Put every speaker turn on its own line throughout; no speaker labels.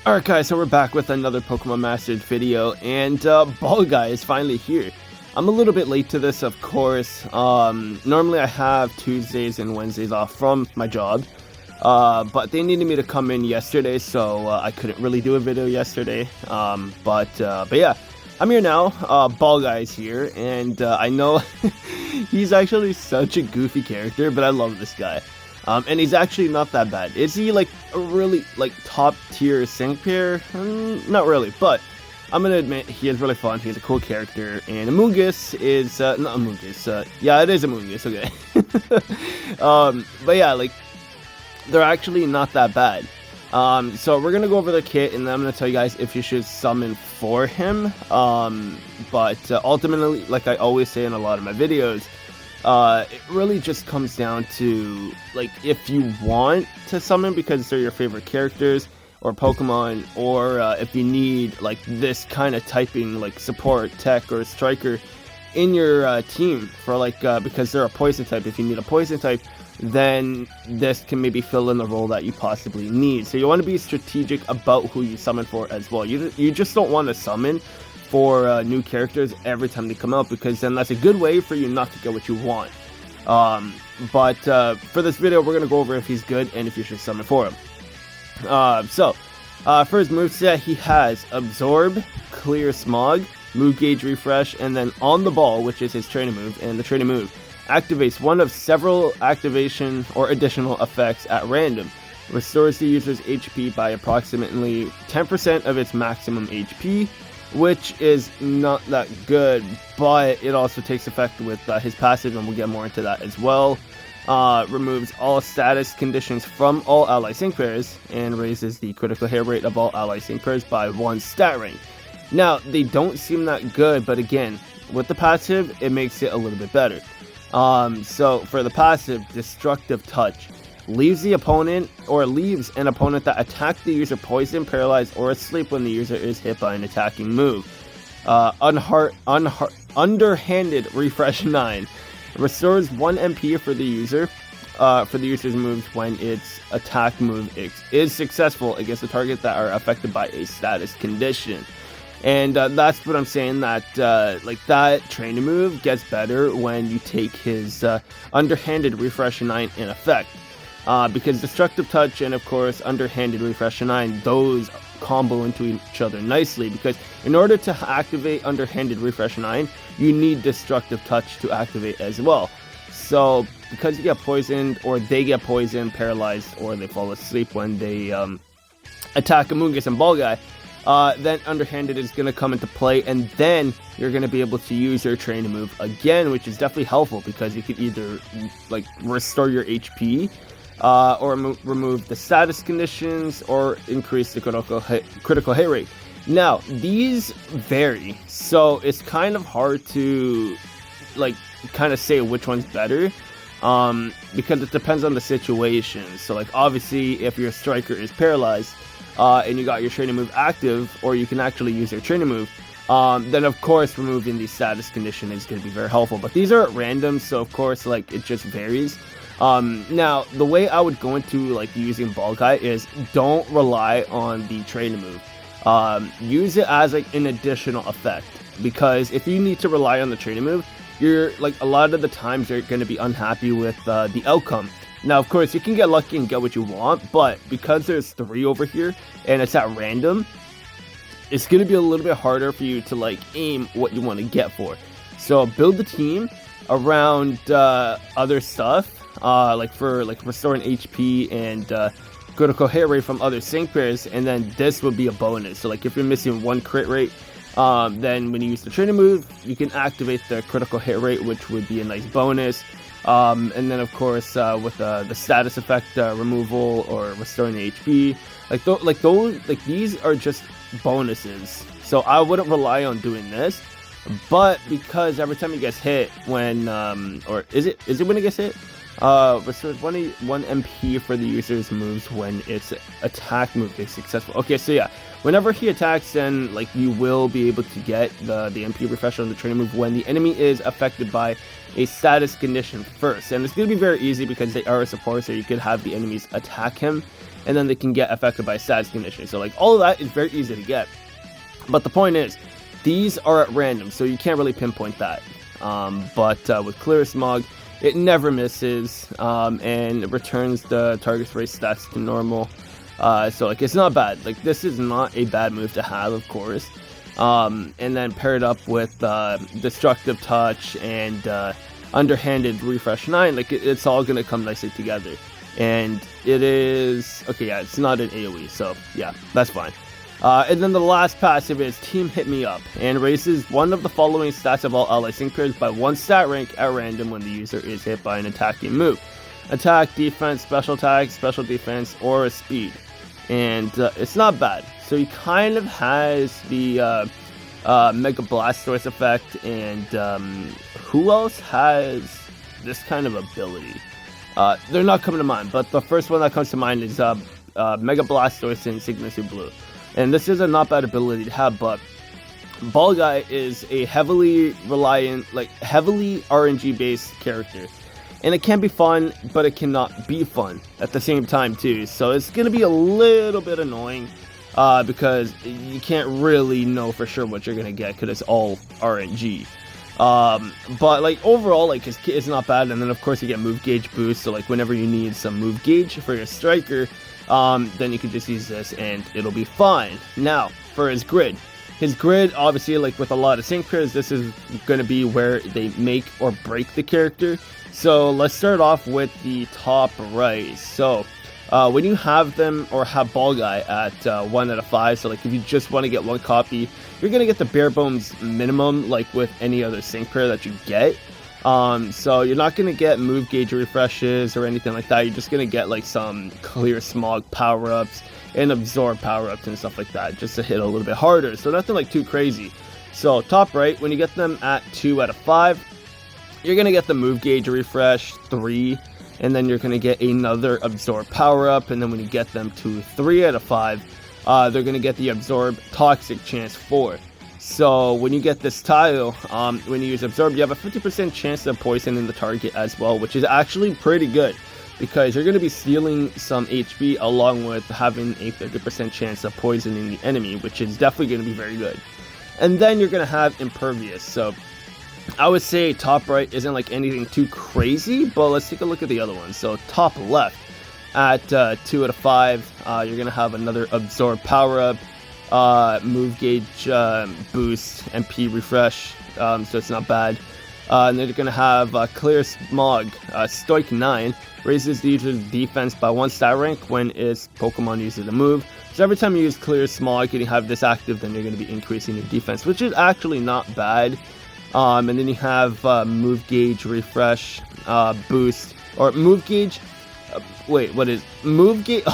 Alright guys, so we're back with another Pokemon Masters video, and Ball Guy is finally here. I'm a little bit late to this, of course. Normally I have Tuesdays and Wednesdays off from my job, but they needed me to come in yesterday, so I couldn't really do a video yesterday. But yeah, I'm here now. Ball Guy is here, and I know he's actually such a goofy character, but I love this guy. And he's actually not that bad. Is he like a really like top tier sync pair? Not really, but I'm gonna admit he is really fun. He's a cool character, and Amoonguss is not Amoonguss. Yeah, it is Amoonguss. Okay. But yeah, like they're actually not that bad. So we're gonna go over the kit, and then I'm gonna tell you guys if you should summon for him. But ultimately, like I always say in a lot of my videos, it really just comes down to like if you want to summon because they're your favorite characters or Pokemon, or if you need like this kind of typing like support, tech, or striker in your team for like because they're a poison type. If you need a poison type, then this can maybe fill in the role that you possibly need. So you want to be strategic about who you summon for as well. You just don't want to summon for new characters every time they come out, because then that's a good way for you not to get what you want. But for this video, we're going to go over if he's good and if you should summon for him. So for his moveset, he has Absorb, Clear Smog, Move Gauge Refresh, and then On the Ball, which is his training move, and the training move activates one of several activation or additional effects at random. Restores the user's HP by approximately 10% of its maximum HP, which is not that good, but it also takes effect with his passive, and we'll get more into that as well. Removes all status conditions from all ally sync pairs, and raises the critical hit rate of all ally sync pairs by 1 stat rank. Now, they don't seem that good, but again, with the passive, it makes it a little bit better. So for the passive, Destructive Touch leaves an opponent that attacked the user poisoned, paralyzed, or asleep when the user is hit by an attacking move. Underhanded Refresh 9 restores 1 MP for the user's moves when its attack move is successful against the target that are affected by a status condition. And that's what I'm saying, that like that training move gets better when you take his Underhanded Refresh 9 in effect. Because Destructive Touch and of course Underhanded Refresh 9, those combo into each other nicely, because in order to activate Underhanded Refresh 9, you need Destructive Touch to activate as well. So because you get poisoned, or they get poisoned, paralyzed, or they fall asleep when they attack Amoonguss and Ball Guy, then Underhanded is going to come into play, and then you're going to be able to use your training move again, which is definitely helpful because you can either like restore your HP, or remove the status conditions, or increase the critical hit rate. Now, these vary, so it's kind of hard to like kind of say which one's better, because it depends on the situation. So like obviously if your striker is paralyzed, and you got your training move active, or you can actually use your training move, then of course removing the status condition is going to be very helpful. But these are at random, so of course like it just varies. Now, the way I would go into like using Ball Guy is don't rely on the training move. Use it as like an additional effect, because if you need to rely on the training move, you're like a lot of the times you're going to be unhappy with the outcome. Now, of course, you can get lucky and get what you want, but because there's 3 over here and it's at random, it's going to be a little bit harder for you to like aim what you want to get for. So build the team around other stuff, like for like restoring HP and critical hit rate from other sync pairs, and then this would be a bonus. So like if you're missing 1 crit rate, then when you use the training move, you can activate the critical hit rate, which would be a nice bonus. And then of course with the status effect removal or restoring the HP, like these are just bonuses, so I wouldn't rely on doing this. But because every time it gets hit, when or is it when it gets hit, restores 1 MP for the user's moves when its attack move is successful. Okay, so yeah, whenever he attacks, then like you will be able to get the MP refresh on the training move when the enemy is affected by a status condition first. And it's going to be very easy because they are a support, so you could have the enemies attack him and then they can get affected by status conditions. So like all of that is very easy to get. But the point is, these are at random, so you can't really pinpoint that. But with Clear Smog, it never misses, and it returns the target's race stats to normal. So like it's not bad. Like this is not a bad move to have, of course. And then paired up with Destructive Touch and Underhanded Refresh 9, like it's all gonna come nicely together. And it is okay. Yeah, it's not an AoE, so yeah, that's fine. And then the last passive is Team Hit Me Up, and raises one of the following stats of all ally sync pairs by 1 stat rank at random when the user is hit by an attacking move. Attack, defense, special attack, special defense, or a speed. And it's not bad. So he kind of has the Mega Blastoise effect, and who else has this kind of ability? They're not coming to mind, but the first one that comes to mind is Mega Blastoise and Signature Blue. And this is a not bad ability to have, but Ball Guy is a heavily RNG based character. And it can be fun, but it cannot be fun at the same time too. So it's going to be a little bit annoying because you can't really know for sure what you're going to get because it's all RNG. But like overall, like it's not bad. And then of course you get move gauge boost. So like whenever you need some move gauge for your striker, then you can just use this and it'll be fine. Now for his grid obviously, like with a lot of sync pairs, this is going to be where they make or break the character. So let's start off with the top right. So when you have them or have Ball Guy at 1 out of 5, so like if you just want to get one copy, you're going to get the bare bones minimum like with any other sync pair that you get. So you're not going to get move gauge refreshes or anything like that. You're just going to get like some Clear Smog power-ups and Absorb power-ups and stuff like that, just to hit a little bit harder. So nothing like too crazy. So top right, when you get them at 2 out of 5, you're going to get the move gauge refresh 3, and then you're going to get another Absorb power-up, and then when you get them to 3 out of 5, they're going to get the Absorb Toxic chance 4. So when you get this tile, when you use Absorb, you have a 50% chance of poisoning the target as well, which is actually pretty good, because you're going to be stealing some HP along with having a 50% chance of poisoning the enemy, which is definitely going to be very good. And then you're going to have Impervious. So I would say top right isn't like anything too crazy, but let's take a look at the other ones. So top left at 2 out of 5, you're going to have another Absorb power-up, move gauge boost, MP refresh, so it's not bad. And then you're going to have Clear Smog, Stoic 9, raises the user's defense by 1 stat rank when its Pokemon uses a move. So every time you use Clear Smog and you have this active, then you're going to be increasing your defense, which is actually not bad. And then you have move gauge refresh, boost, or move gauge. Wait, what is move gauge?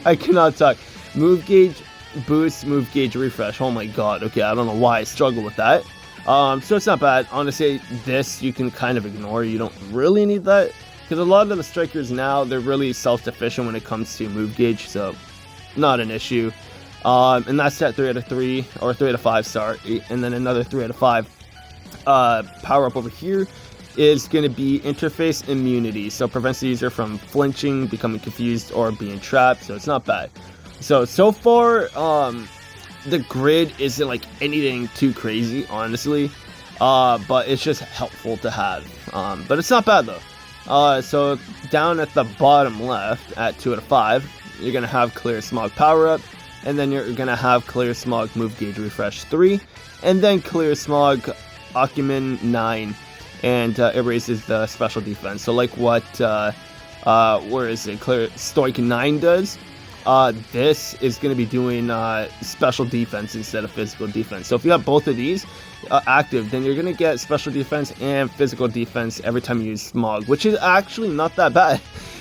I cannot talk. Move gauge boost, move gauge refresh. Oh my god. Okay, I don't know why I struggle with that. So it's not bad. Honestly, this you can kind of ignore. You don't really need that, because a lot of the strikers now, they're really self-sufficient when it comes to move gauge, so not an issue. And that's at 3 out of 3, or 3 out of 5, sorry. And then another 3 out of 5 power up over here is going to be Interface Immunity, so prevents the user from flinching, becoming confused, or being trapped, so it's not bad. So far, the grid isn't like anything too crazy, honestly, but it's just helpful to have. But it's not bad though. So down at the bottom left at 2 out of 5, you're gonna have Clear Smog power up, and then you're gonna have Clear Smog move gauge refresh 3, and then Clear Smog Acumen 9, and it raises the special defense. So like what where is it? Clear Stoic 9 does. This is going to be doing special defense instead of physical defense. So if you have both of these active, then you're going to get special defense and physical defense every time you use Smog, which is actually not that bad.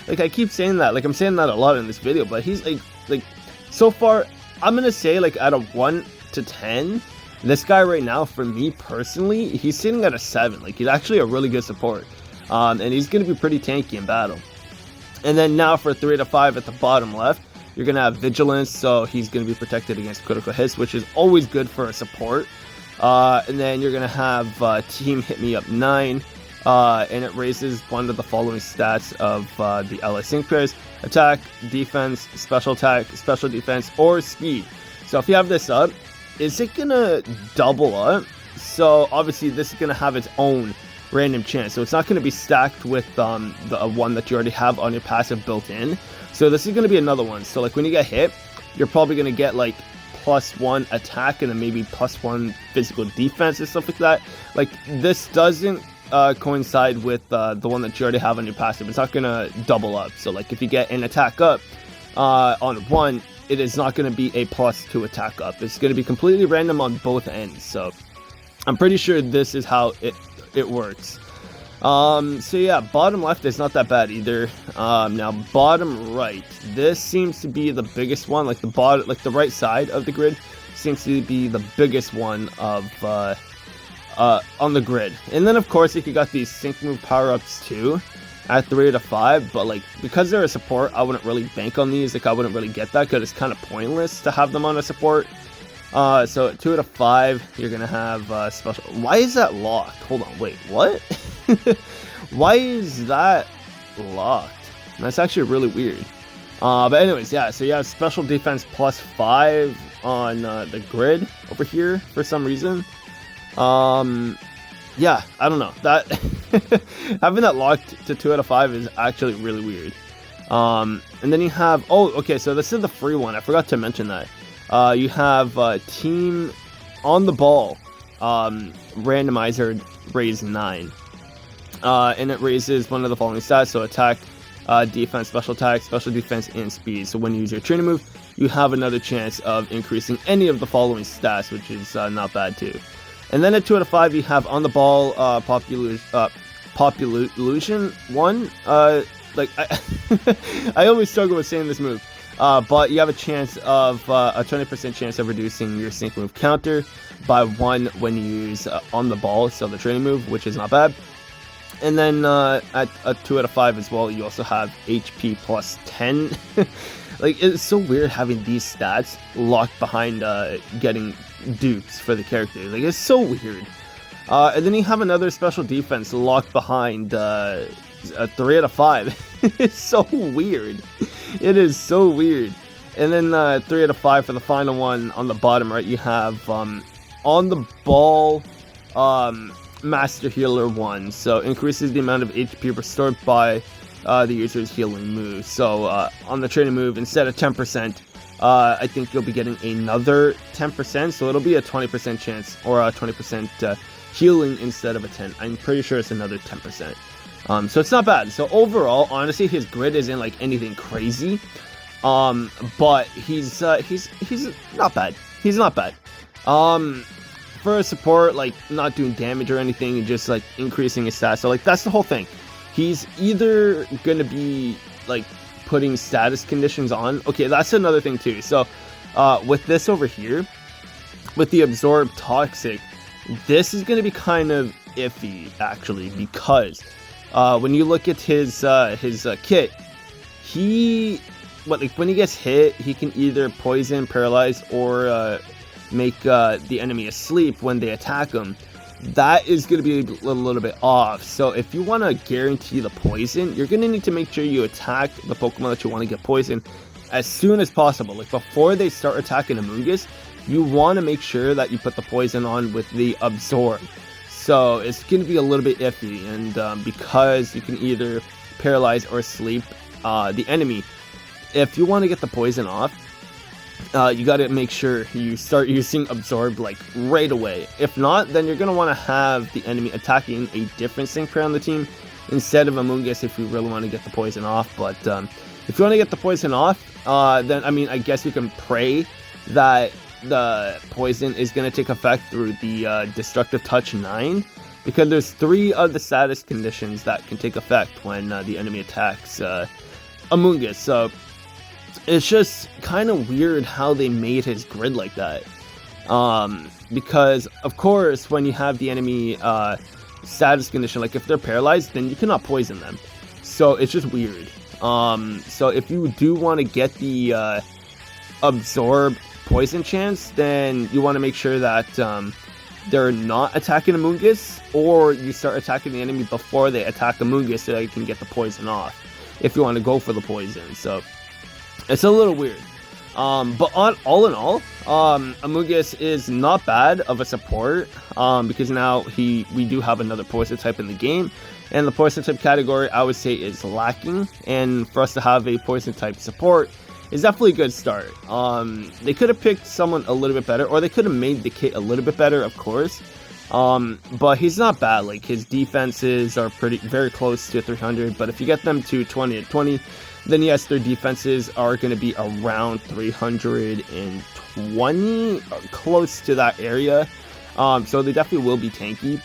Like I keep saying that, like I'm saying that a lot in this video, but he's like so far, I'm going to say like out of 1 to 10, this guy right now, for me personally, he's sitting at a 7. Like he's actually a really good support, and he's going to be pretty tanky in battle. And then now for 3 to 5 at the bottom left, you're going to have Vigilance, so he's going to be protected against critical hits, which is always good for a support. And then you're going to have Team Hit Me Up 9, and it raises one of the following stats of the LS sync pairs: attack, defense, special attack, special defense, or speed. So if you have this up, is it gonna double up? So obviously this is gonna have its own random chance, so it's not going to be stacked with the one that you already have on your passive built in. So this is going to be another one. So like when you get hit, you're probably going to get like +1 attack and then maybe +1 physical defense and stuff like that. Like this doesn't coincide with the one that you already have on your passive. It's not going to double up. So like if you get an attack up on 1, it is not going to be a +2 attack up. It's going to be completely random on both ends. So I'm pretty sure this is how it works. So yeah, bottom left is not that bad either. Now bottom right, this seems to be the biggest one. Like the right side of the grid seems to be the biggest one of on the grid. And then of course you got these sync move power-ups too at 3 out of 5, but like because they're a support, I wouldn't really bank on these. Like I wouldn't really get that because it's kind of pointless to have them on a support. So at 2 out of 5, you're gonna have special. Why is that locked? Hold on, wait, what? Why is that locked? That's actually really weird. But anyways, yeah. So you have special defense +5 on the grid over here for some reason. Yeah, I don't know. That having that locked to 2 out of 5 is actually really weird. And then you have okay. So this is the free one. I forgot to mention that. You have team on the ball randomizer raise 9, and it raises one of the following stats: so attack, defense, special attack, special defense, and speed. So when you use your training move, you have another chance of increasing any of the following stats, which is not bad too. And then at 2 out of 5, you have on the ball population 1. Like I always struggle with saying this move. But you have a chance of a 20% chance of reducing your sync move counter by 1 when you use on the ball, so the training move, which is not bad. And then at 2 out of 5 as well, you also have HP +10. Like it's so weird having these stats locked behind getting dupes for the character. Like it's so weird. And then you have another special defense locked behind 3 out of 5. It's so weird. It is so weird. And then 3 out of 5 for the final one on the bottom right, you have on the ball Master Healer 1. So increases the amount of HP restored by the user's healing move. So on the training move, instead of 10%, I think you'll be getting another 10%. So it'll be a 20% chance, or a 20% healing instead of a 10. I'm pretty sure it's another 10%. So it's not bad. So overall, honestly, his grid isn't like anything crazy. But he's not bad. He's not bad. For a support, like not doing damage or anything, and just like increasing his stats. So like that's the whole thing. He's either gonna be like putting status conditions on. Okay, that's another thing too. So with this over here, with the absorb toxic, this is gonna be kind of iffy actually, because when you look at his kit, when he gets hit, he can either poison, paralyze, or make the enemy asleep when they attack him. That is going to be a little bit off. So if you want to guarantee the poison, you're going to need to make sure you attack the Pokemon that you want to get poison as soon as possible. Like before they start attacking Amoonguss, you want to make sure that you put the poison on with the absorb. So it's going to be a little bit iffy, and because you can either paralyze or sleep the enemy, if you want to get the poison off, you got to make sure you start using absorb like right away. If not, then you're going to want to have the enemy attacking a different sync pair on the team instead of Amoonguss if you really want to get the poison off. But if you want to get the poison off, then I mean, I guess you can pray that the poison is going to take effect through the destructive touch 9, because there's 3 of the status conditions that can take effect when the enemy attacks Amoonguss. So it's just kind of weird how they made his grid like that, because of course when you have the enemy status condition, like if they're paralyzed, then you cannot poison them. So it's just weird. So if you do want to get the absorb poison chance, then you want to make sure that they're not attacking Amoonguss, or you start attacking the enemy before they attack Amoonguss so that you can get the poison off, if you want to go for the poison. So it's a little weird. But all in all, Amoonguss is not bad of a support, because now we do have another poison type in the game, and the poison type category I would say is lacking, and for us to have a poison type support is definitely a good start. They could have picked someone a little bit better, or they could have made the kit a little bit better, of course. But he's not bad. Like, his defenses are very close to 300, but if you get them to 20 and 20, then yes, their defenses are going to be around 320, close to that area. So they definitely will be tanky.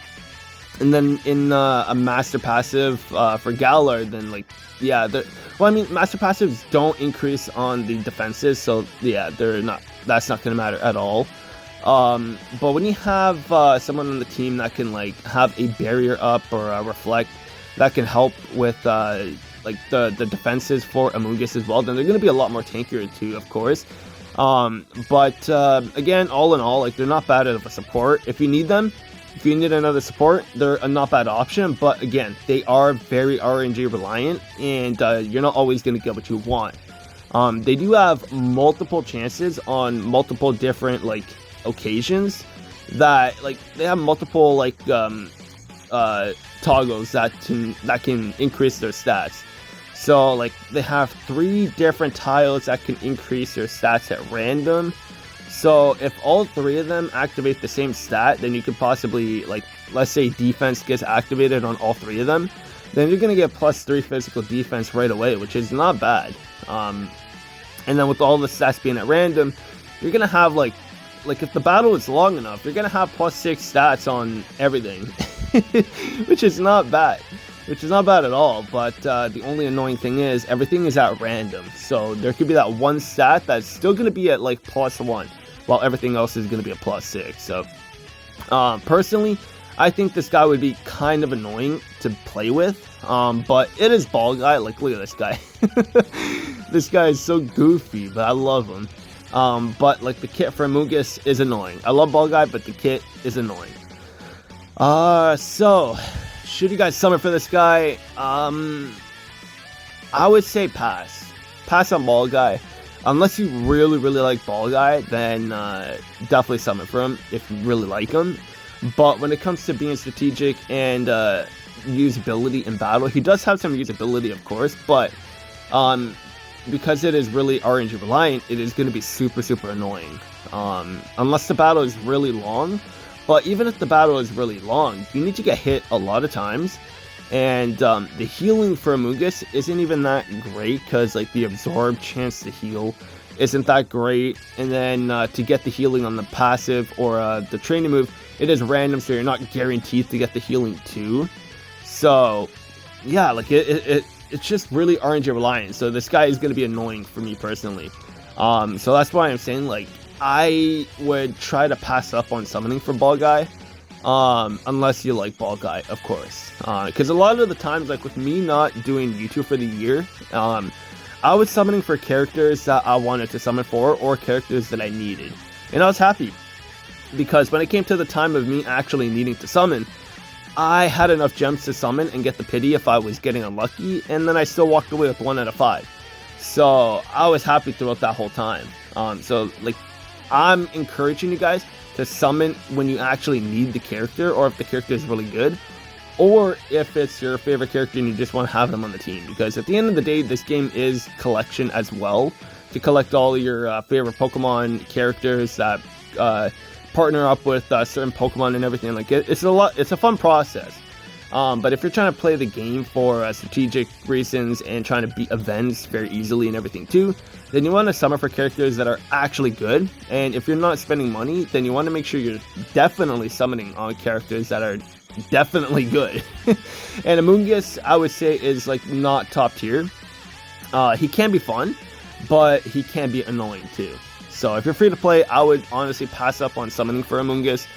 And then in a master passive for Galar, then like, yeah, master passives don't increase on the defenses, so yeah, that's not going to matter at all. But when you have someone on the team that can like have a barrier up or a reflect that can help with like the defenses for Amoonguss as well, then they're going to be a lot more tankier too, of course. But again, all in all, like, they're not bad of a support. If you need them, if you need another support, they're a not bad option. But again, they are very RNG reliant, and you're not always going to get what you want. They do have multiple chances on multiple different like occasions, that like they have multiple like toggles that can increase their stats. So like they have 3 different tiles that can increase their stats at random. So if all 3 of them activate the same stat, then you could possibly, like, let's say defense gets activated on all 3 of them, then you're going to get +3 physical defense right away, which is not bad. And then with all the stats being at random, you're going to have like if the battle is long enough, you're going to have +6 stats on everything, which is not bad. Which is not bad at all, but the only annoying thing is everything is at random. So there could be that one stat that's still going to be at like +1, while everything else is going to be at +6. So personally, I think this guy would be kind of annoying to play with. But it is Ball Guy. Like, look at this guy. This guy is so goofy, but I love him. But like, the kit for Amoonguss is annoying. I love Ball Guy, but the kit is annoying. So should you guys summon for this guy? I would say pass. Pass on Ball Guy. Unless you really, really like Ball Guy, then definitely summon for him if you really like him. But when it comes to being strategic and usability in battle, he does have some usability, of course, but because it is really RNG reliant, it is going to be super, super annoying. Unless the battle is really long. But even if the battle is really long, you need to get hit a lot of times, and the healing for Amoonguss isn't even that great, because like the absorb chance to heal isn't that great, and then to get the healing on the passive or the training move, it is random, so you're not guaranteed to get the healing too. So yeah, like it's just really RNG reliant, so this guy is going to be annoying for me personally. So that's why I'm saying, like, I would try to pass up on summoning for Ball Guy, unless you like Ball Guy, of course. Because a lot of the times, like with me not doing YouTube for the year, I was summoning for characters that I wanted to summon for, or characters that I needed. And I was happy, because when it came to the time of me actually needing to summon, I had enough gems to summon and get the pity if I was getting unlucky, and then I still walked away with 1 out of 5. So I was happy throughout that whole time. So like, I'm encouraging you guys to summon when you actually need the character, or if the character is really good, or if it's your favorite character and you just want to have them on the team. Because at the end of the day, this game is collection as well, to collect all your favorite Pokemon characters that partner up with certain Pokemon and everything. Like, it's a fun process. But if you're trying to play the game for strategic reasons and trying to beat events very easily and everything too, then you want to summon for characters that are actually good. And if you're not spending money, then you want to make sure you're definitely summoning on characters that are definitely good. And Amoonguss, I would say, is like not top tier. He can be fun, but he can be annoying too. So if you're free to play, I would honestly pass up on summoning for Amoonguss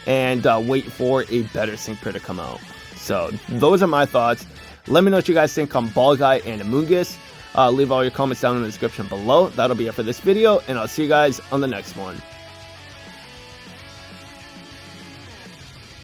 and wait for a better synchro to come out. So those are my thoughts. Let me know what you guys think on Ball Guy and Amoonguss. Leave all your comments down in the description below. That'll be it for this video, and I'll see you guys on the next one.